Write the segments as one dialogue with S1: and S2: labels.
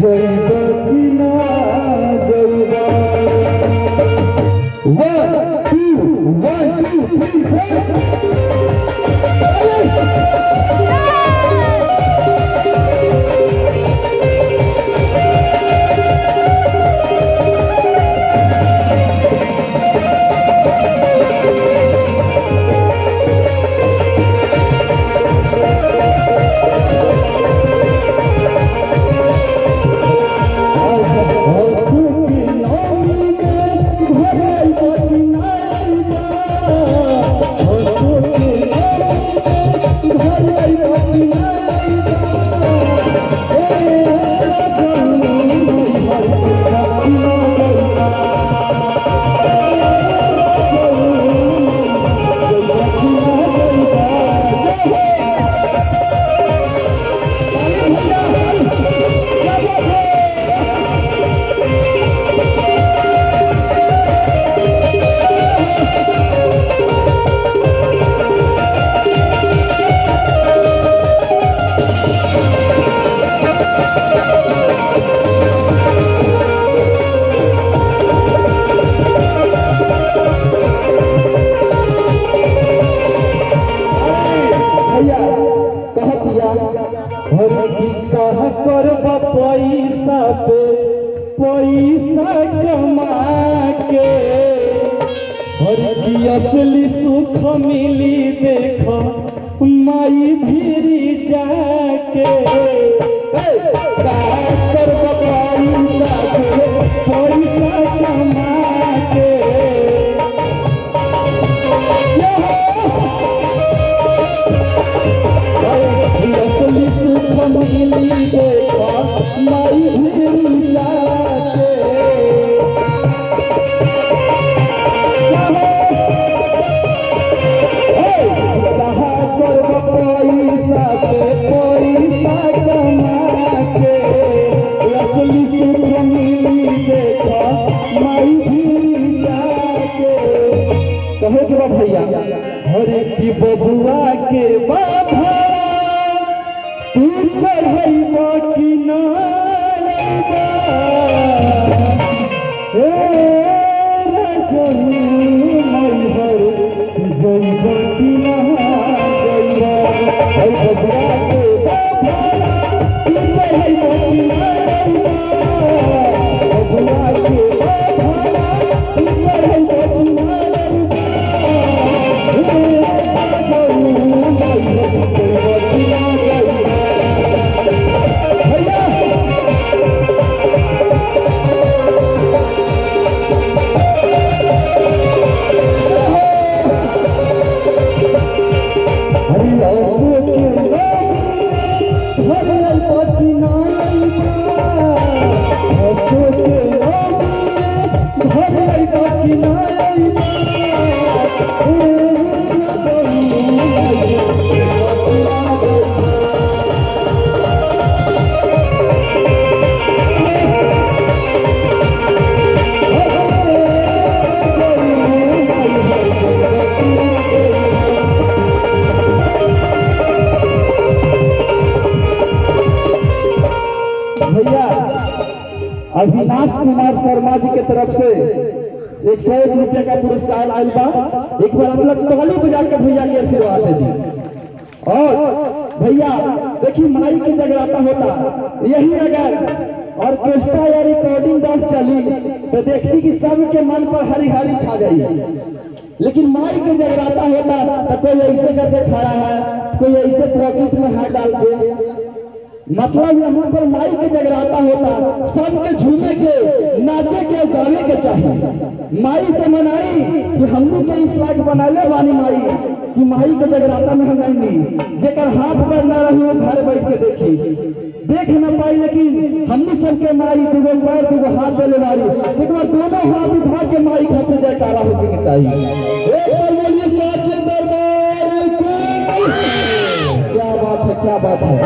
S1: जइबा कि ना जइबा 1 2 3 पैसा पे पैसा कमा के और की असली सुख मिली देख माई भीरी जाके पैसा कमा के असली सुख मिली देख माई भीरी जाके भैया हरे की बबुआ के बाबा तू चढ़ैबा कि ना मैहर जइबा कि ना जइबा बबुआ के बाबा तू चढ़ैबा कि ना बबुआ के बाबा तू चढ़ैबा कि ना अविनाश कुमार शर्मा जी के तरफ से 101 रुपये का पुरस्कार आयल बा। एक बार हम लोग ताली बजा के भैया के आशीर्वाद दे दी। और भैया देखिए माई की जगराता होता यही अगर ऑर्केस्ट्रा या रिकॉर्डिंग डांस चली तो देखती कि सबके मन पर हरी हरी छा जाइए, लेकिन माई की जगराता होता तो कोई ऐसे करके खड़ा है, कोई ऐसे पॉकेट में हाथ डाल के, मतलब यहाँ पर माई के जगराता होता सबके झूमे के नाचे के गावे के चाहिए। माई से मनाई कि हम लोग के इस लायक बनाले वाली माई कि माई के जगराता में हम नहीं जेकर हाथ पर न रही वो घर बैठ के देखी देख न पाई, लेकिन हमने सबके माई दुगो पैर दुगो हाथ देले वाली एक बार दोनों हाथ उठा के माई खाते जयकारा होके के चाहिए। एक बार बोलिए साचे दरबार की। क्या बात है, क्या बात है।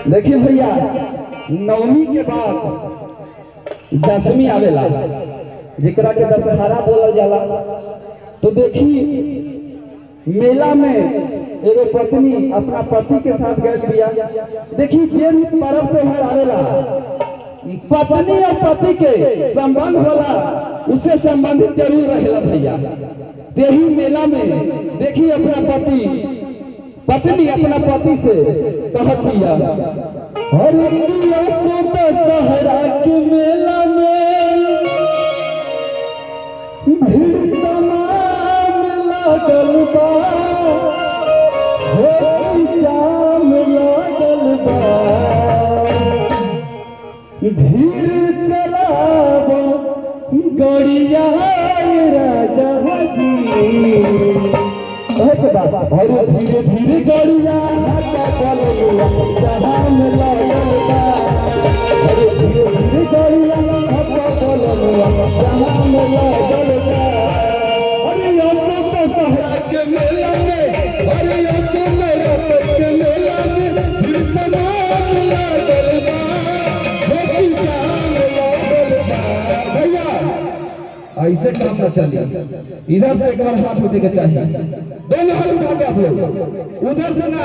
S1: देखिए भैया नवमी के बाद दसवीं आवेला जेकरा के दशहरा बोलल जाला, तो देखी मेला में एगो पत्नी अपना पति के साथ गए बिया। देखी जे भी पर्व त्योहार आवेला पत्नी और पति के संबंध होला उससे संबंधित जरूर रहेला भैया। यही मेला में देखी अपना पत्नी अपना पति से कहत बिया, अरे दशहरा के मेला में भीड़ तमाम लागल बा, जाम लागल बा, धीर चलाब गड़िया राजा जी। अरे धीरे धीरे गड़िया जाम लागल बा, अरे धीरे धीरे गड़िया जाम लागल बा। अरे दशहरा के मेला में, अरे के मेला में भीड़ तमाम लागल बा, भैया ऐसे काम न चलिए। इधर से एक बार हाथ उठे के चाहिए, दोनों हाथ उठा के आप लोग, उधर से ना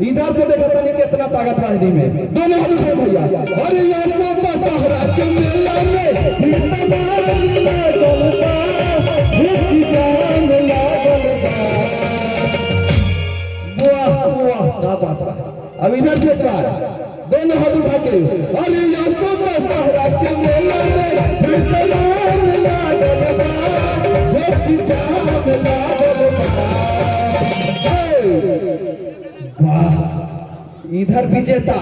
S1: इधर से देखो तनी कितना ताकत है में, दोनों हाथ उठाओ भैया। अरे दशहरा के मेला में भीड़ तमाम लागल बा, जाम लागल बा। वाह क्या बात है। अब इधर से बार दोनों हाथ उठा के, अरे दशहरा के मेला में भीड़ तमाम लागल बा, जाम लागल बा। वाह इधर विजेता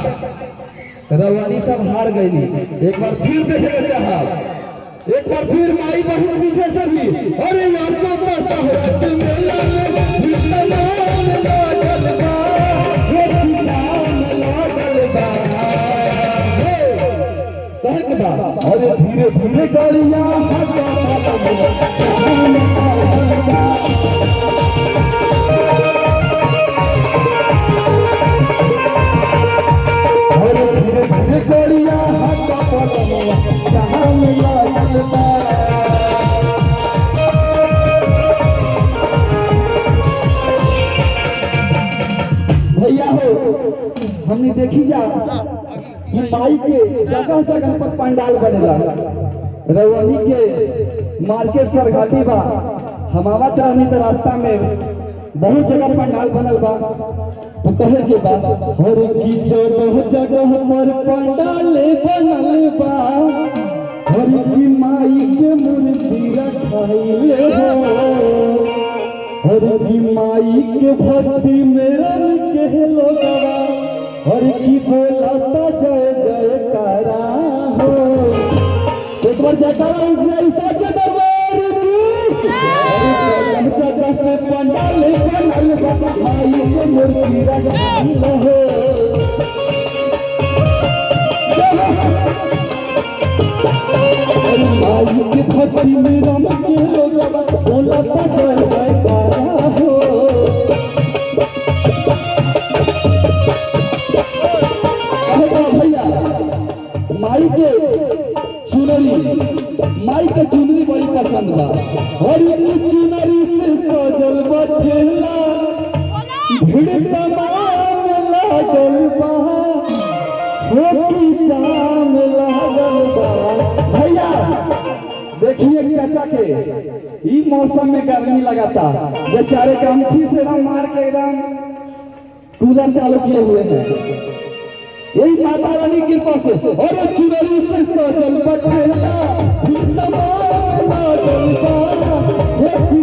S1: रवानी सब हार गई। एक बार फिर देखेगा चाहा, एक बार फिर माई बहन पीछे से भी। अरे दशहरा के मेला में भीड़ तमाम लागल बा, जाम लागल बा। कहे के बा, अरे धीरे धीरे गड़िया भैया हो हमने देखी जा कि माई के जगह जगह पर पंडाल बनेला। रवानी के मार्केट सरघाटी बा, हमावत रहनी तो रास्ता में बहुत जगह पंडाल बनल बा। तो कहे के बा, और की जगह जगह पर पंडाल बनल बा, और की माई के मूर्ति रखाइले हो, और की माई के भक्ति में रंग के लोगवा, और की बोलता जय जयकारा हो। एक बार जयकारा सच दरबार की, जगह पे पंडाल बनल बा, माई के मूर्ति रखाइले हो। माई के भक्ति में रंग के लोगवा, बोलता जय जयकारा हो। भैया माई के चुनरी बड़ी पसंद बा, और चुनरी से सजल बठेला, भीड़ तमाम लागल बा, जाम लागल बा। भैया देखिए चाचा के ई मौसम में गर्मी लगाता, बेचारे गमछी से ना मार के एकदम कूलर चालू किए हुए हैं। यही माता रानी की कृपा से, और चुनरी से सजल बठेला, तमाम लागल बा,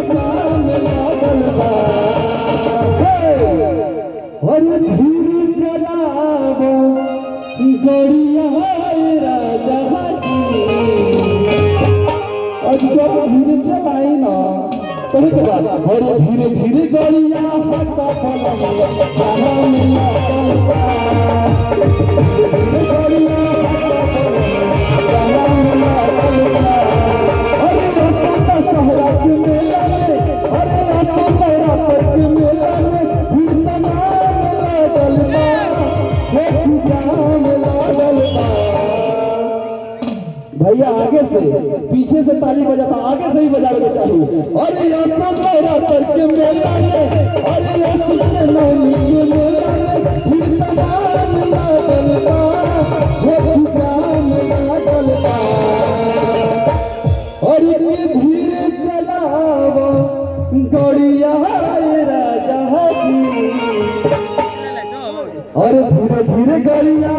S1: जाम लागल बा। और धीरे चलाब गड़िया राजा जी। और जब धीरे चलाई ना कहे के बाद, और धीरे धीरे गड़िया दशहरा के मेला में, अरे दशहरा के मेला में भीड़ तमाम लागल बा, जाम लागल बा। भैया आगे से पीछे से ताली बजाता, आगे से ही बजावे के चाहिए। करू अरे असोरा करके मेला में अरे असोरा नौनी के मेला में फिर तमाम लागल बा हो दुकान लागल बा अरे धीरे चलाव गड़िया राजा जी और धीरे धीरे गड़िया